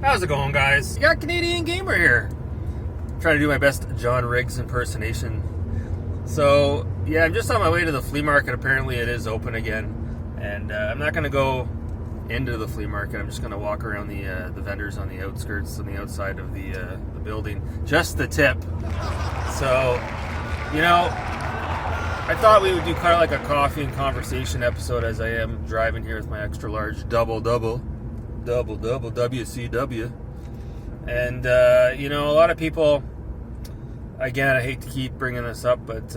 How's it going, guys? You got Canadian Gamer here. I'm trying to do my best John Riggs impersonation. So, yeah, I'm just on my way to the flea market. Apparently it is open again. And I'm not going to go into the flea market. I'm just going to walk around the vendors on the outskirts, on the outside of the building. Just the tip. So, you know, I thought we would do kind of like a coffee and conversation episode as I am driving here with my extra large double WCW. And you know, a lot of people, again, I hate to keep bringing this up, but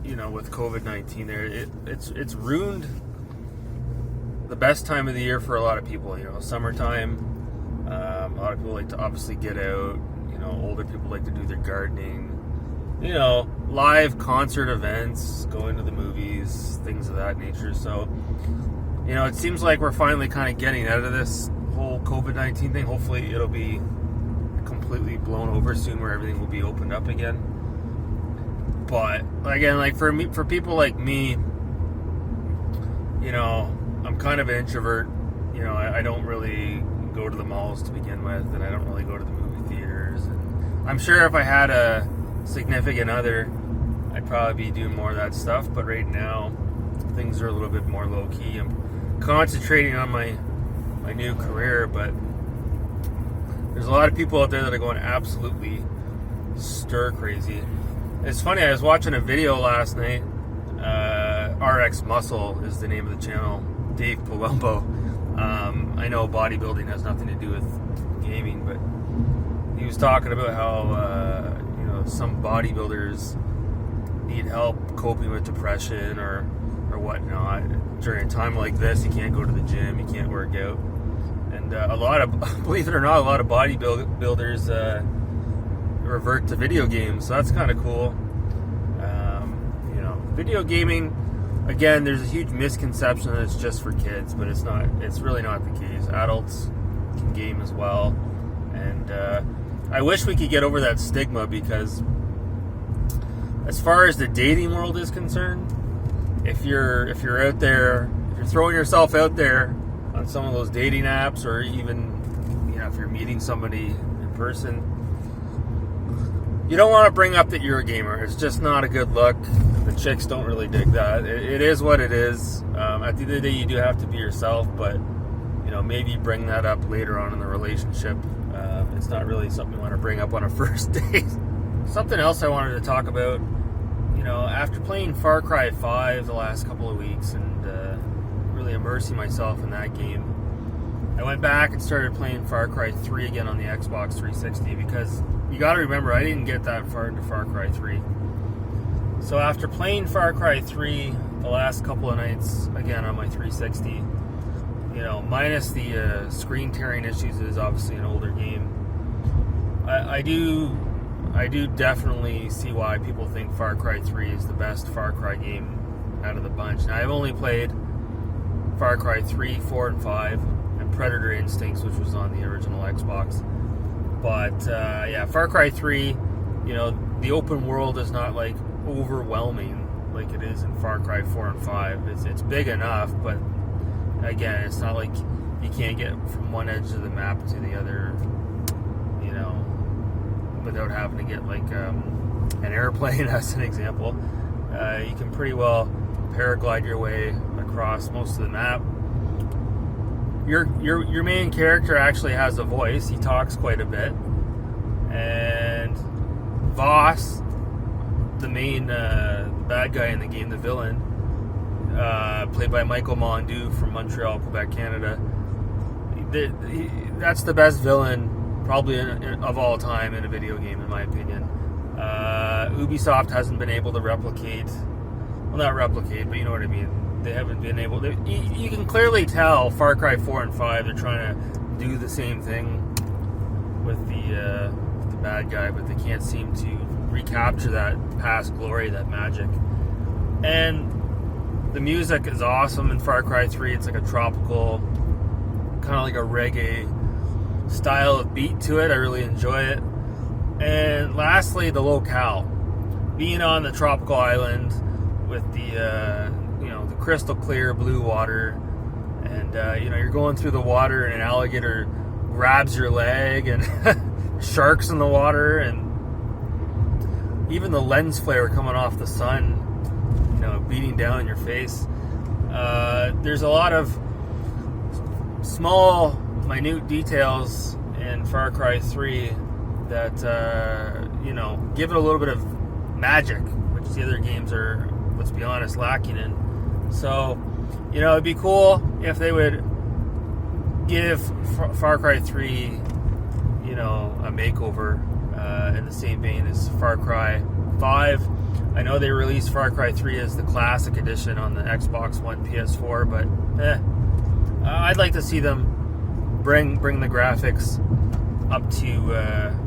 you know, with COVID-19 there, it's ruined the best time of the year for a lot of people. You know, summertime, a lot of people like to obviously get out. You know, older people like to do their gardening, you know, live concert events, going to the movies, things of that nature. So, you know, it seems like we're finally kind of getting out of this whole COVID-19 thing. Hopefully it'll be completely blown over soon where everything will be opened up again. But again, like for people like me, you know, I'm kind of an introvert. You know, I don't really go to the malls to begin with, and I don't really go to the movie theaters. And I'm sure if I had a significant other, I'd probably be doing more of that stuff. But right now, things are a little bit more low-key. I'm concentrating on my new career, but there's a lot of people out there that are going absolutely stir crazy. It's funny, I was watching a video last night. RX Muscle is the name of the channel. Dave Palumbo. I know bodybuilding has nothing to do with gaming, but he was talking about how you know, some bodybuilders need help coping with depression or whatnot. During a time like this, you can't go to the gym, you can't work out. And a lot of, believe it or not, a lot of bodybuilders revert to video games, so that's kind of cool. You know, video gaming, again, there's a huge misconception that it's just for kids, but it's not. It's really not the case. Adults can game as well. And I wish we could get over that stigma, because as far as the dating world is concerned, if you're out there, if you're throwing yourself out there on some of those dating apps, or even, you know, if you're meeting somebody in person, you don't want to bring up that you're a gamer. It's just not a good look. The chicks don't really dig that. It is what it is. At the end of the day, you do have to be yourself, but, you know, maybe bring that up later on in the relationship. It's not really something you want to bring up on a first date. Something else I wanted to talk about, you know, after playing Far Cry 5 the last couple of weeks and really immersing myself in that game, I went back and started playing Far Cry 3 again on the Xbox 360, because you got to remember, I didn't get that far into Far Cry 3. So after playing Far Cry 3 the last couple of nights again on my 360, you know, minus the screen tearing issues, it is obviously an older game. I do definitely see why people think Far Cry 3 is the best Far Cry game out of the bunch. Now, I've only played Far Cry 3, 4, and 5, and Predator Instincts, which was on the original Xbox. But, yeah, Far Cry 3, you know, the open world is not, like, overwhelming like it is in Far Cry 4 and 5. It's big enough, but, again, it's not like you can't get from one edge of the map to the other, you know, without having to get, like, an airplane as an example. You can pretty well paraglide your way across most of the map. Your main character actually has a voice. He talks quite a bit. And Voss, the main bad guy in the game, the villain, played by Michael Mondu from Montreal, Quebec, Canada. That's the best villain probably of all time in a video game, in my opinion. Ubisoft hasn't been able to replicate, well, not replicate, but you know what I mean. They haven't been able to. You can clearly tell Far Cry 4 and 5, they're trying to do the same thing with the bad guy, but they can't seem to recapture that past glory, that magic. And the music is awesome in Far Cry 3. It's like a tropical, kind of like a reggae style of beat to it. I really enjoy it. And lastly, the locale. Being on the tropical island with the you know, the crystal clear blue water, and you know, you're going through the water and an alligator grabs your leg, and sharks in the water, and even the lens flare coming off the sun, beating down in your face. There's a lot of small, minute details in Far Cry 3 that, give it a little bit of magic, which the other games are, let's be honest, lacking in. So, it'd be cool if they would give Far Cry 3, a makeover in the same vein as Far Cry 5. I know they released Far Cry 3 as the classic edition on the Xbox One, PS4, but I'd like to see them bring the graphics up to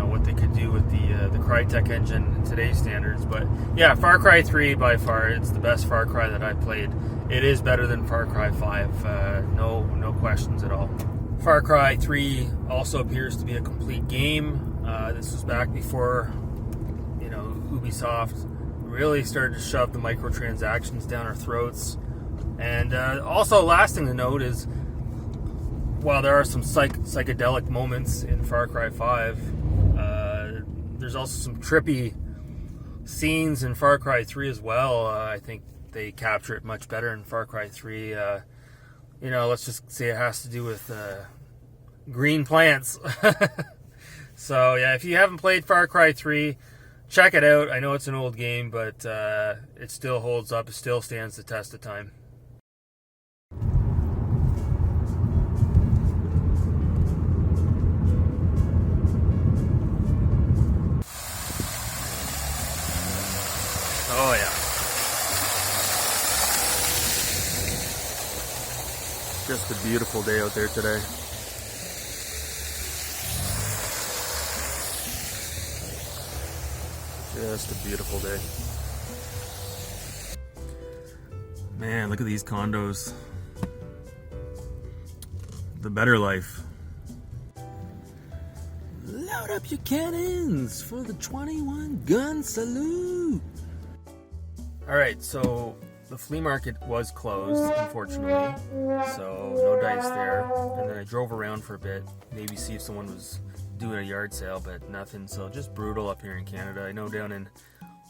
what they could do with the Crytek engine in today's standards. But yeah, Far Cry 3 by far, it's the best Far Cry that I've played. It is better than Far Cry 5, no questions at all. Far Cry 3 also appears to be a complete game. This was back before Ubisoft really started to shove the microtransactions down our throats. And also, last thing to note is, while there are some psychedelic moments in Far Cry 5, there's also some trippy scenes in Far Cry 3 as well. I think they capture it much better in Far Cry 3. Let's just say it has to do with green plants. So yeah, if you haven't played Far Cry 3, check it out. I know it's an old game, but it still holds up. It still stands the test of time. Oh yeah. Just a beautiful day out there today. Just a beautiful day. Man, look at these condos. The better life. Load up your cannons for the 21 gun salute. Alright, so the flea market was closed, unfortunately. So no dice there. And then I drove around for a bit, maybe see if someone was doing a yard sale, but nothing. So just brutal up here in Canada. I know down in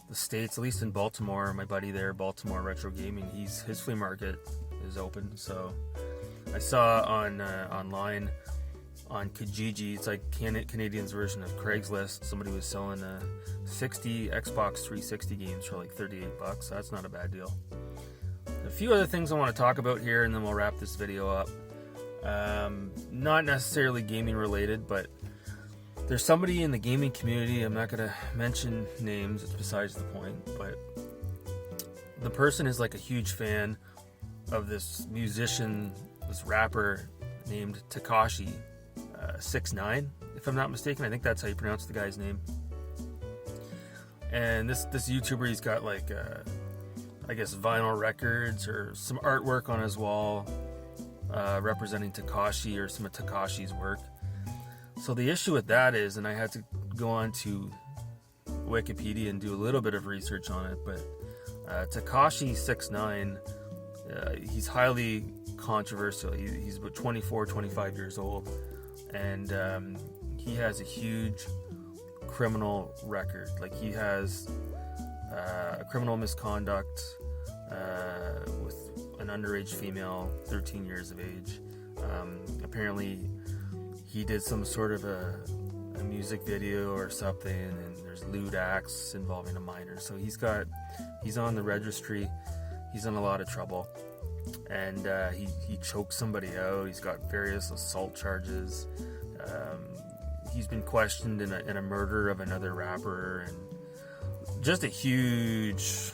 the States, at least in Baltimore, my buddy there, Baltimore Retro Gaming, his flea market is open. So I saw on online on Kijiji, it's like Canadian's version of Craigslist, somebody was selling 60 Xbox 360 games for like $38. That's not a bad deal. A few other things I want to talk about here, and then we'll wrap this video up. Not necessarily gaming related, but there's somebody in the gaming community, I'm not going to mention names, it's besides the point, but the person is like a huge fan of this musician, this rapper named Tekashi 69, if I'm not mistaken. I think that's how you pronounce the guy's name. And this YouTuber, he's got like, I guess, vinyl records or some artwork on his wall representing Tekashi or some of Tekashi's work. So the issue with that is, and I had to go on to Wikipedia and do a little bit of research on it, but Tekashi 69, he's highly controversial. He's about 24, 25 years old, and he has a huge criminal record. Like, he has criminal misconduct with an underage female, 13 years of age. Apparently he did some sort of a music video or something, and there's lewd acts involving a minor. So he's on the registry. He's in a lot of trouble, and he choked somebody out. He's got various assault charges. He's been questioned in a murder of another rapper, and just a huge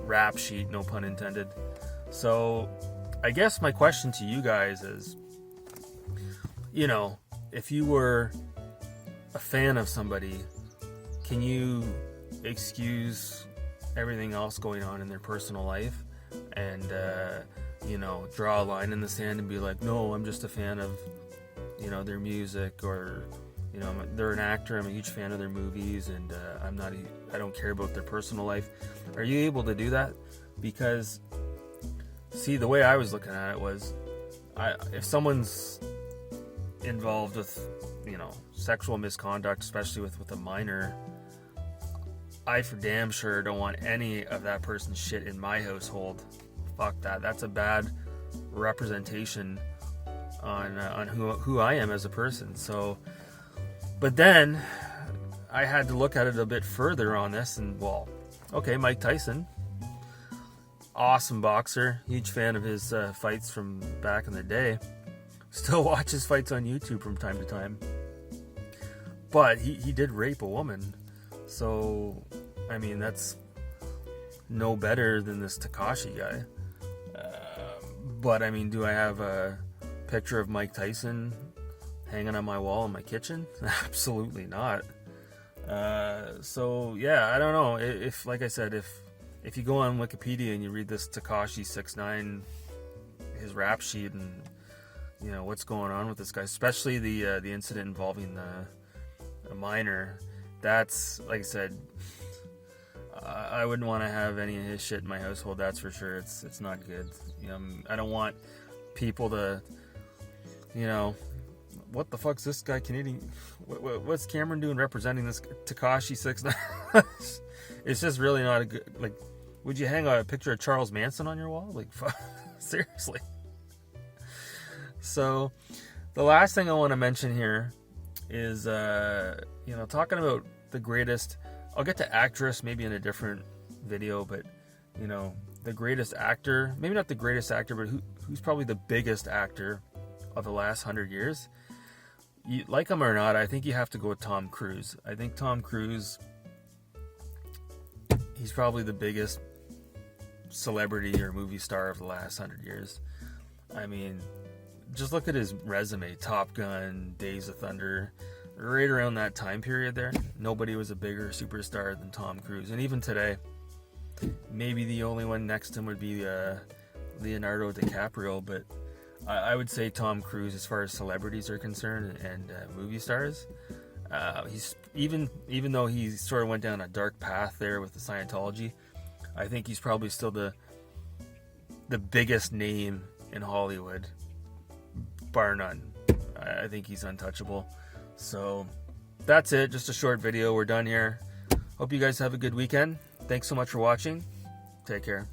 rap sheet, no pun intended. So I guess my question to you guys is, if you were a fan of somebody, can you excuse everything else going on in their personal life and draw a line in the sand and be like, no, I'm just a fan of their music, or they're an actor, I'm a huge fan of their movies, and I don't care about their personal life? Are you able to do that? Because see, the way I was looking at it was, if someone's involved with, you know, sexual misconduct, especially with a minor, I for damn sure don't want any of that person's shit in my household. Fuck that. That's a bad representation on who I am as a person. So, but then I had to look at it a bit further on this, and well, okay, Mike Tyson, awesome boxer, huge fan of his fights from back in the day. Still watch his fights on YouTube from time to time. But he did rape a woman. So, I mean, that's no better than this Tekashi guy. But, I mean, do I have a picture of Mike Tyson hanging on my wall in my kitchen? Absolutely not. So, yeah, I don't know. If, like I said, if you go on Wikipedia and you read this Tekashi 6ix9ine, his rap sheet, and, you know, what's going on with this guy, especially the incident involving a minor, that's, like I said, I wouldn't want to have any of his shit in my household, that's for sure. It's not good. You know, I don't want people to, you know, what the fuck's this guy Canadian? What's Cameron doing representing this Tekashi 6ix9ine? It's just really not a good, like, would you hang a picture of Charles Manson on your wall? Like, seriously. So, the last thing I want to mention here is, you know, talking about the greatest, I'll get to actress maybe in a different video, but, you know, the greatest actor, maybe not the greatest actor, but who's probably the biggest actor of the last 100 years. You, like him or not, I think you have to go with Tom Cruise. I think Tom Cruise, he's probably the biggest celebrity or movie star of the last 100 years. I mean, just look at his resume. Top Gun, Days of Thunder, right around that time period there. Nobody was a bigger superstar than Tom Cruise. And even today, maybe the only one next to him would be Leonardo DiCaprio, but I would say Tom Cruise, as far as celebrities are concerned and movie stars, he's even though he sort of went down a dark path there with the Scientology, I think he's probably still the biggest name in Hollywood, bar none. I think he's untouchable. So that's it. Just a short video. We're done here. Hope you guys have a good weekend. Thanks so much for watching. Take care.